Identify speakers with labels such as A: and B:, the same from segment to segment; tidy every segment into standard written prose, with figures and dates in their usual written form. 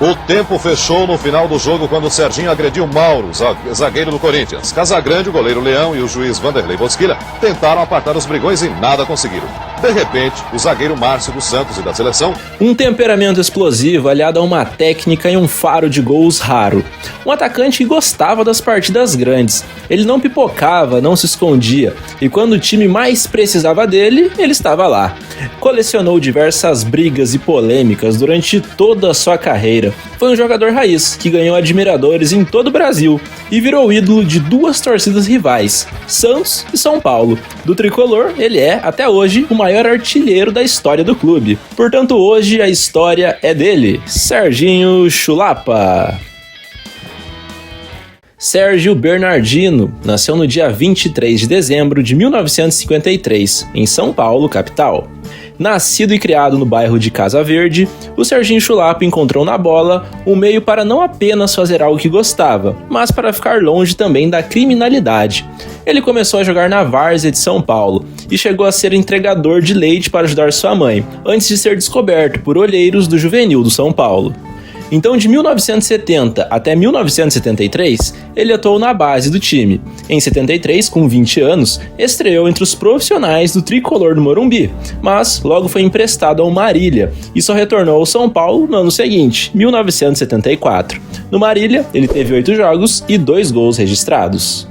A: O tempo fechou no final do jogo quando o Serginho agrediu Mauro, zagueiro do Corinthians. Casagrande, o goleiro Leão e o juiz Vanderlei Bosquilha tentaram apartar os brigões e nada conseguiram. De repente, o zagueiro Márcio dos Santos e da seleção...
B: Um temperamento explosivo aliado a uma técnica e um faro de gols raro. Um atacante que gostava das partidas grandes. Ele não pipocava, não se escondia. E quando o time mais precisava dele, ele estava lá. Colecionou diversas brigas e polêmicas durante toda a sua carreira. Foi um jogador raiz, que ganhou admiradores em todo o Brasil e virou ídolo de duas torcidas rivais, Santos e São Paulo. Do tricolor, ele é, até hoje, o maior artilheiro da história do clube. Portanto, hoje a história é dele, Serginho Chulapa. Sérgio Bernardino nasceu no dia 23 de dezembro de 1953, em São Paulo, capital. Nascido e criado no bairro de Casa Verde, o Serginho Chulapa encontrou na bola um meio para não apenas fazer algo que gostava, mas para ficar longe também da criminalidade. Ele começou a jogar na várzea de São Paulo e chegou a ser entregador de leite para ajudar sua mãe, antes de ser descoberto por olheiros do Juvenil do São Paulo. Então, de 1970 até 1973, ele atuou na base do time. Em 73, com 20 anos, estreou entre os profissionais do tricolor do Morumbi, mas logo foi emprestado ao Marília e só retornou ao São Paulo no ano seguinte, 1974. No Marília, ele teve 8 jogos e 2 gols registrados.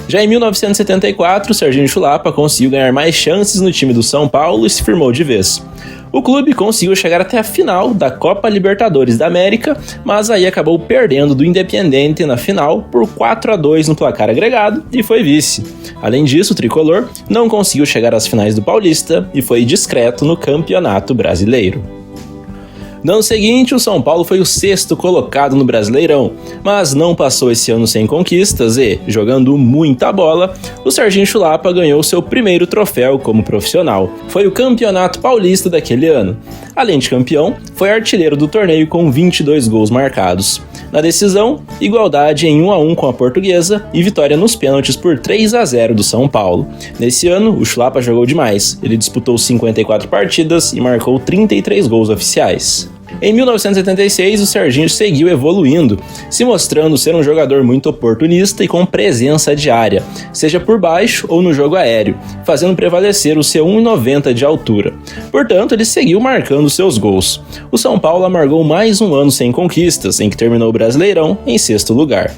B: Já em 1974, o Serginho Chulapa conseguiu ganhar mais chances no time do São Paulo e se firmou de vez. O clube conseguiu chegar até a final da Copa Libertadores da América, mas aí acabou perdendo do Independiente na final por 4-2 no placar agregado e foi vice. Além disso, o tricolor não conseguiu chegar às finais do Paulista e foi discreto no Campeonato Brasileiro. No ano seguinte, o São Paulo foi o 6º colocado no Brasileirão, mas não passou esse ano sem conquistas e, jogando muita bola, o Serginho Chulapa ganhou seu primeiro troféu como profissional. Foi o Campeonato Paulista daquele ano. Além de campeão, foi artilheiro do torneio com 22 gols marcados. Na decisão, igualdade em 1-1 com a Portuguesa e vitória nos pênaltis por 3-0 do São Paulo. Nesse ano, o Chulapa jogou demais. Ele disputou 54 partidas e marcou 33 gols oficiais. Em 1976, o Serginho seguiu evoluindo, se mostrando ser um jogador muito oportunista e com presença diária, seja por baixo ou no jogo aéreo, fazendo prevalecer o seu 1,90 de altura. Portanto, ele seguiu marcando seus gols. O São Paulo amargou mais um ano sem conquistas, em que terminou o Brasileirão em 6º lugar.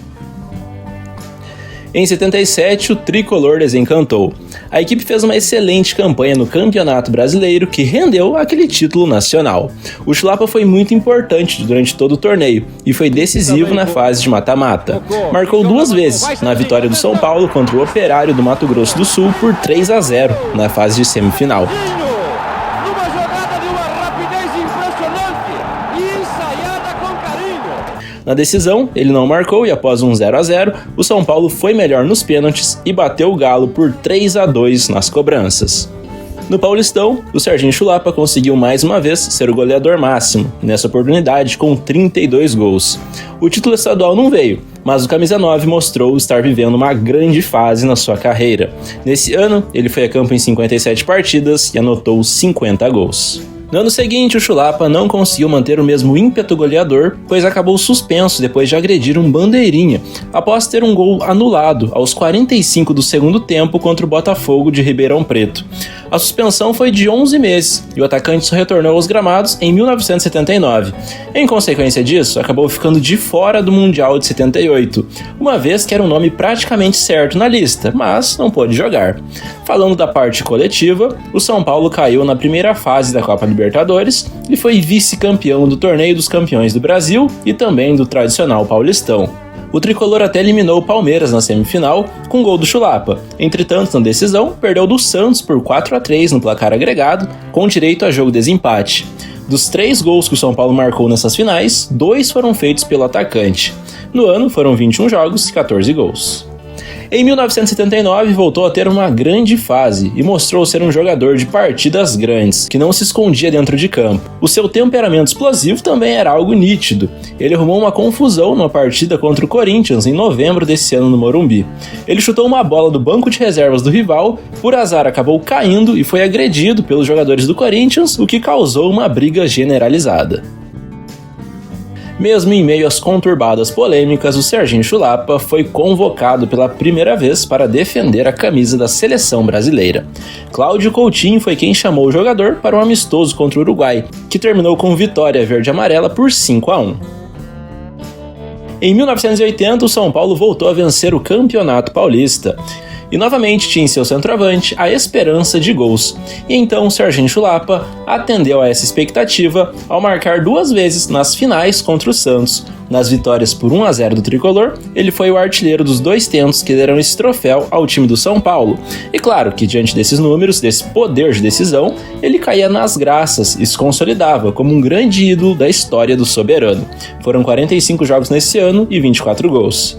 B: Em 77, o tricolor desencantou. A equipe fez uma excelente campanha no Campeonato Brasileiro que rendeu aquele título nacional. O Chulapa foi muito importante durante todo o torneio e foi decisivo na fase de mata-mata. Marcou 2 vezes na vitória do São Paulo contra o Operário do Mato Grosso do Sul por 3-0 na fase de semifinal. Na decisão, ele não marcou e após um 0-0, o São Paulo foi melhor nos pênaltis e bateu o Galo por 3-2 nas cobranças. No Paulistão, o Serginho Chulapa conseguiu mais uma vez ser o goleador máximo, nessa oportunidade com 32 gols. O título estadual não veio, mas o camisa 9 mostrou estar vivendo uma grande fase na sua carreira. Nesse ano, ele foi a campo em 57 partidas e anotou 50 gols. No ano seguinte, o Chulapa não conseguiu manter o mesmo ímpeto goleador, pois acabou suspenso depois de agredir um bandeirinha, após ter um gol anulado aos 45 do segundo tempo contra o Botafogo de Ribeirão Preto. A suspensão foi de 11 meses e o atacante só retornou aos gramados em 1979. Em consequência disso, acabou ficando de fora do Mundial de 78, uma vez que era um nome praticamente certo na lista, mas não pôde jogar. Falando da parte coletiva, o São Paulo caiu na primeira fase da Copa Libertadores e foi vice-campeão do Torneio dos Campeões do Brasil e também do tradicional Paulistão. O tricolor até eliminou o Palmeiras na semifinal com gol do Chulapa. Entretanto, na decisão, perdeu do Santos por 4-3 no placar agregado, com direito a jogo desempate. Dos 3 gols que o São Paulo marcou nessas finais, 2 foram feitos pelo atacante. No ano, foram 21 jogos e 14 gols. Em 1979, voltou a ter uma grande fase e mostrou ser um jogador de partidas grandes, que não se escondia dentro de campo. O seu temperamento explosivo também era algo nítido. Ele arrumou uma confusão numa partida contra o Corinthians em novembro desse ano no Morumbi. Ele chutou uma bola do banco de reservas do rival, por azar acabou caindo e foi agredido pelos jogadores do Corinthians, o que causou uma briga generalizada. Mesmo em meio às conturbadas polêmicas, o Serginho Chulapa foi convocado pela primeira vez para defender a camisa da seleção brasileira. Cláudio Coutinho foi quem chamou o jogador para um amistoso contra o Uruguai, que terminou com vitória verde-amarela por 5-1. Em 1980, o São Paulo voltou a vencer o Campeonato Paulista. E novamente tinha em seu centroavante a esperança de gols. E então o Serginho Chulapa atendeu a essa expectativa ao marcar 2 vezes nas finais contra o Santos. Nas vitórias por 1-0 do Tricolor, ele foi o artilheiro dos 2 tentos que deram esse troféu ao time do São Paulo. E claro que diante desses números, desse poder de decisão, ele caía nas graças e se consolidava como um grande ídolo da história do soberano. Foram 45 jogos nesse ano e 24 gols.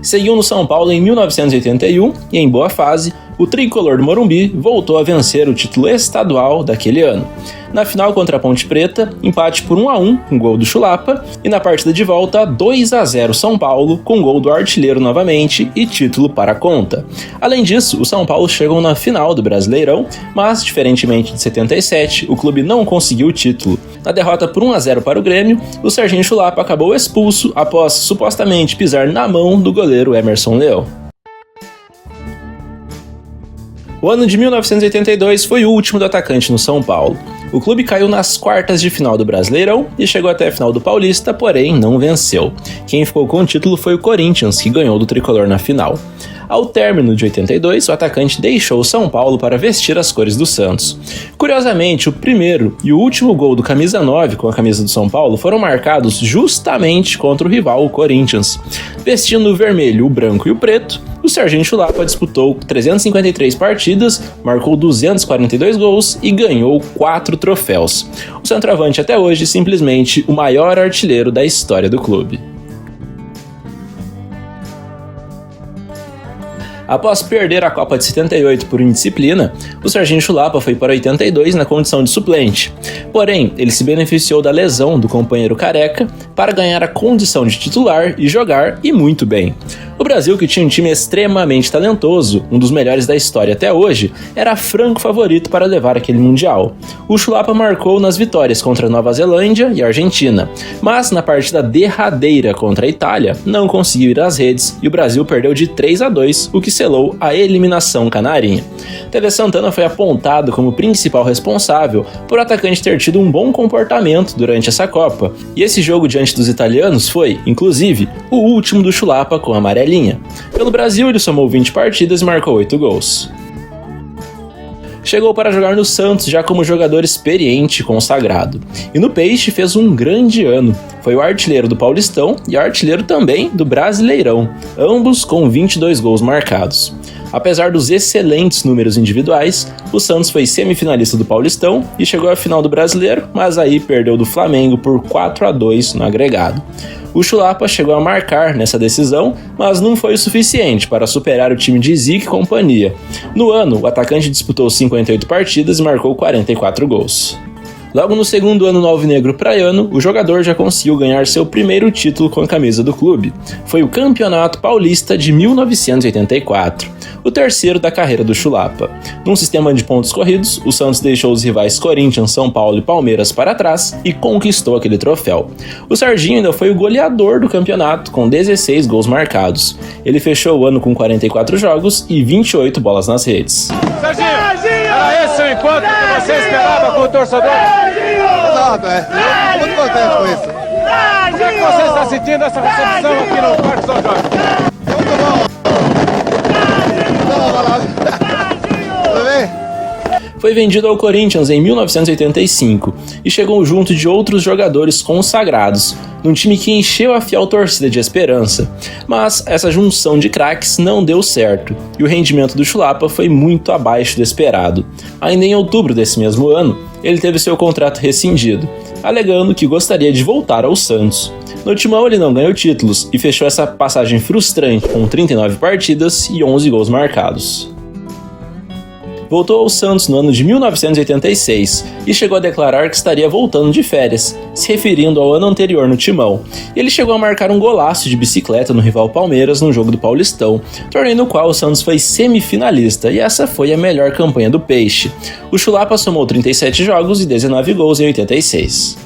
B: Seguiu no São Paulo em 1981 e, em boa fase, o tricolor do Morumbi voltou a vencer o título estadual daquele ano. Na final contra a Ponte Preta, empate por 1-1 com gol do Chulapa, e na partida de volta 2-0 São Paulo com gol do artilheiro novamente e título para a conta. Além disso, o São Paulo chegou na final do Brasileirão, mas, diferentemente de 77, o clube não conseguiu o título. Na derrota por 1-0 para o Grêmio, o Serginho Chulapa acabou expulso após supostamente pisar na mão do goleiro Emerson Leão. O ano de 1982 foi o último do atacante no São Paulo. O clube caiu nas quartas de final do Brasileirão e chegou até a final do Paulista, porém não venceu. Quem ficou com o título foi o Corinthians, que ganhou do tricolor na final. Ao término de 82, o atacante deixou o São Paulo para vestir as cores do Santos. Curiosamente, o primeiro e o último gol do camisa 9 com a camisa do São Paulo foram marcados justamente contra o rival, o Corinthians. Vestindo o vermelho, o branco e o preto, o Serginho Chulapa disputou 353 partidas, marcou 242 gols e ganhou 4 troféus. O centroavante até hoje simplesmente o maior artilheiro da história do clube. Após perder a Copa de 78 por indisciplina, o Serginho Chulapa foi para 82 na condição de suplente. Porém, ele se beneficiou da lesão do companheiro Careca para ganhar a condição de titular e jogar, e muito bem. O Brasil, que tinha um time extremamente talentoso, um dos melhores da história até hoje, era franco favorito para levar aquele Mundial. O Chulapa marcou nas vitórias contra a Nova Zelândia e a Argentina, mas na partida derradeira contra a Itália, não conseguiu ir às redes e o Brasil perdeu de 3-2, o que selou a eliminação canarinha. Tele Santana foi apontado como principal responsável por o atacante ter tido um bom comportamento durante essa Copa, e esse jogo diante dos italianos foi, inclusive, o último do Chulapa com a amarelinha. Pelo Brasil, ele somou 20 partidas e marcou 8 gols. Chegou para jogar no Santos já como jogador experiente e consagrado. E no Peixe fez um grande ano. Foi o artilheiro do Paulistão e artilheiro também do Brasileirão, ambos com 22 gols marcados. Apesar dos excelentes números individuais, o Santos foi semifinalista do Paulistão e chegou à final do Brasileiro, mas aí perdeu do Flamengo por 4-2 no agregado. O Chulapa chegou a marcar nessa decisão, mas não foi o suficiente para superar o time de Zico e companhia. No ano, o atacante disputou 58 partidas e marcou 44 gols. Logo no segundo ano no alvinegro praiano, o jogador já conseguiu ganhar seu primeiro título com a camisa do clube. Foi o Campeonato Paulista de 1984, o terceiro da carreira do Chulapa. Num sistema de pontos corridos, o Santos deixou os rivais Corinthians, São Paulo e Palmeiras para trás e conquistou aquele troféu. O Serginho ainda foi o goleador do campeonato, com 16 gols marcados. Ele fechou o ano com 44 jogos e 28 bolas nas redes.
C: Serginho, era esse o encontro que você esperava com o torcedor?
D: Exato, estou muito contente com isso.
C: Como é que você está sentindo essa recepção aqui no Parque São Jorge?
D: Muito bom. Tudo bem?
B: Foi vendido ao Corinthians em 1985 e chegou junto de outros jogadores consagrados, num time que encheu a fiel torcida de esperança. Mas essa junção de craques não deu certo, e o rendimento do Chulapa foi muito abaixo do esperado. Ainda em outubro desse mesmo ano, ele teve seu contrato rescindido, alegando que gostaria de voltar ao Santos. No Timão ele não ganhou títulos e fechou essa passagem frustrante com 39 partidas e 11 gols marcados. Voltou ao Santos no ano de 1986 e chegou a declarar que estaria voltando de férias, se referindo ao ano anterior no Timão. Ele chegou a marcar um golaço de bicicleta no rival Palmeiras no jogo do Paulistão, torneio no qual o Santos foi semifinalista, e essa foi a melhor campanha do Peixe. O Chulapa somou 37 jogos e 19 gols em 86.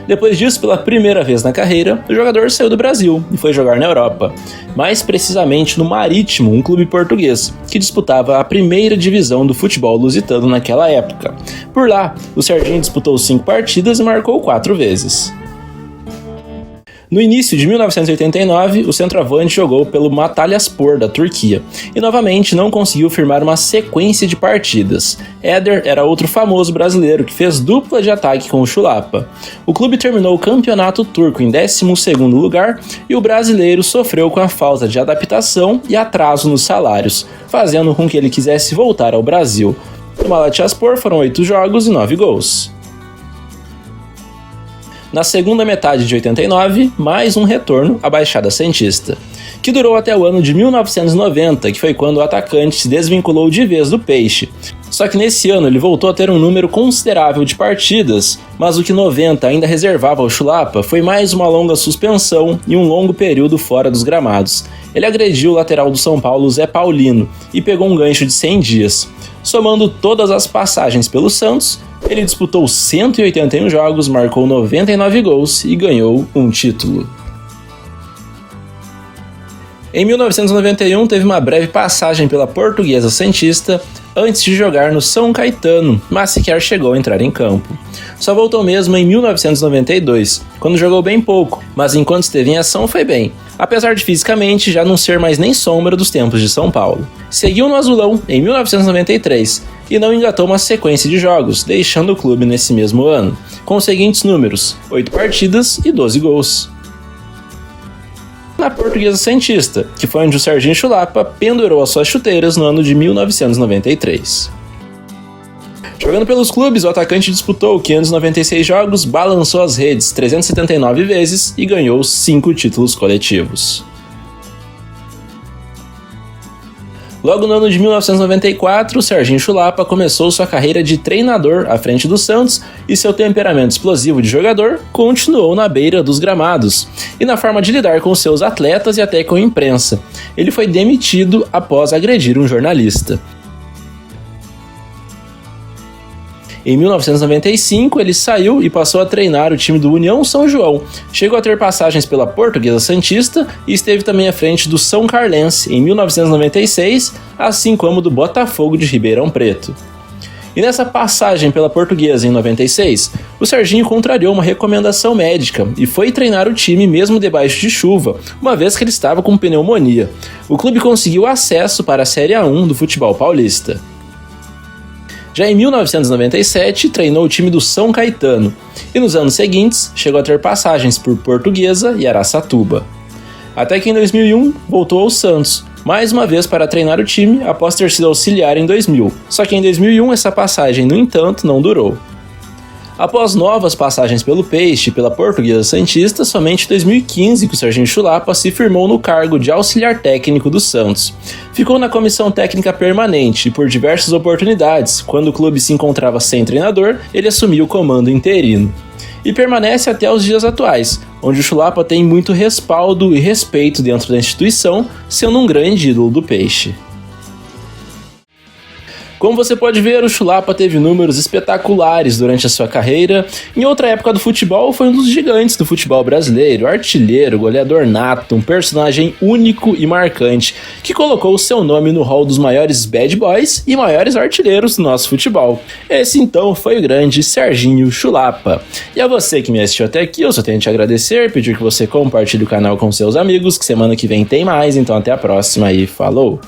B: Depois disso, pela primeira vez na carreira, o jogador saiu do Brasil e foi jogar na Europa, mais precisamente no Marítimo, um clube português, que disputava a primeira divisão do futebol lusitano naquela época. Por lá, o Serginho disputou 5 partidas e marcou 4 vezes. No início de 1989, o centroavante jogou pelo Matalyaspor da Turquia e novamente não conseguiu firmar uma sequência de partidas. Éder era outro famoso brasileiro que fez dupla de ataque com o Chulapa. O clube terminou o campeonato turco em 12º lugar e o brasileiro sofreu com a falta de adaptação e atraso nos salários, fazendo com que ele quisesse voltar ao Brasil. No Malatyaspor foram 8 jogos e 9 gols. Na segunda metade de 89, mais um retorno à Baixada Santista, que durou até o ano de 1990, que foi quando o atacante se desvinculou de vez do Peixe. Só que nesse ano ele voltou a ter um número considerável de partidas, mas o que 90 ainda reservava ao Chulapa foi mais uma longa suspensão e um longo período fora dos gramados. Ele agrediu o lateral do São Paulo, Zé Paulino, e pegou um gancho de 100 dias. Somando todas as passagens pelo Santos, ele disputou 181 jogos, marcou 99 gols e ganhou um título. Em 1991 teve uma breve passagem pela Portuguesa Santista antes de jogar no São Caetano, mas sequer chegou a entrar em campo. Só voltou mesmo em 1992, quando jogou bem pouco, mas enquanto esteve em ação foi bem, apesar de fisicamente já não ser mais nem sombra dos tempos de São Paulo. Seguiu no Azulão em 1993 e não engatou uma sequência de jogos, deixando o clube nesse mesmo ano, com os seguintes números: 8 partidas e 12 gols. Na Portuguesa Santista, que foi onde o Serginho Chulapa pendurou as suas chuteiras no ano de 1993. Jogando pelos clubes, o atacante disputou 596 jogos, balançou as redes 379 vezes e ganhou 5 títulos coletivos. Logo no ano de 1994, o Serginho Chulapa começou sua carreira de treinador à frente do Santos e seu temperamento explosivo de jogador continuou na beira dos gramados e na forma de lidar com seus atletas e até com a imprensa. Ele foi demitido após agredir um jornalista. Em 1995, ele saiu e passou a treinar o time do União São João. Chegou a ter passagens pela Portuguesa Santista e esteve também à frente do São Carlense em 1996, assim como do Botafogo de Ribeirão Preto. E nessa passagem pela Portuguesa em 96, o Serginho contrariou uma recomendação médica e foi treinar o time mesmo debaixo de chuva, uma vez que ele estava com pneumonia. O clube conseguiu acesso para a Série A1 do futebol paulista. Já em 1997, treinou o time do São Caetano, e nos anos seguintes chegou a ter passagens por Portuguesa e Araçatuba. Até que em 2001 voltou ao Santos, mais uma vez para treinar o time após ter sido auxiliar em 2000, só que em 2001 essa passagem, no entanto, não durou. Após novas passagens pelo Peixe e pela Portuguesa Santista, somente em 2015 que o Serginho Chulapa se firmou no cargo de auxiliar técnico do Santos. Ficou na comissão técnica permanente e por diversas oportunidades, quando o clube se encontrava sem treinador, ele assumiu o comando interino. E permanece até os dias atuais, onde o Chulapa tem muito respaldo e respeito dentro da instituição, sendo um grande ídolo do Peixe. Como você pode ver, o Chulapa teve números espetaculares durante a sua carreira. Em outra época do futebol, foi um dos gigantes do futebol brasileiro, artilheiro, goleador nato, um personagem único e marcante, que colocou o seu nome no hall dos maiores bad boys e maiores artilheiros do nosso futebol. Esse então foi o grande Serginho Chulapa. E a você que me assistiu até aqui, eu só tenho que te agradecer, pedir que você compartilhe o canal com seus amigos, que semana que vem tem mais, então até a próxima e falou!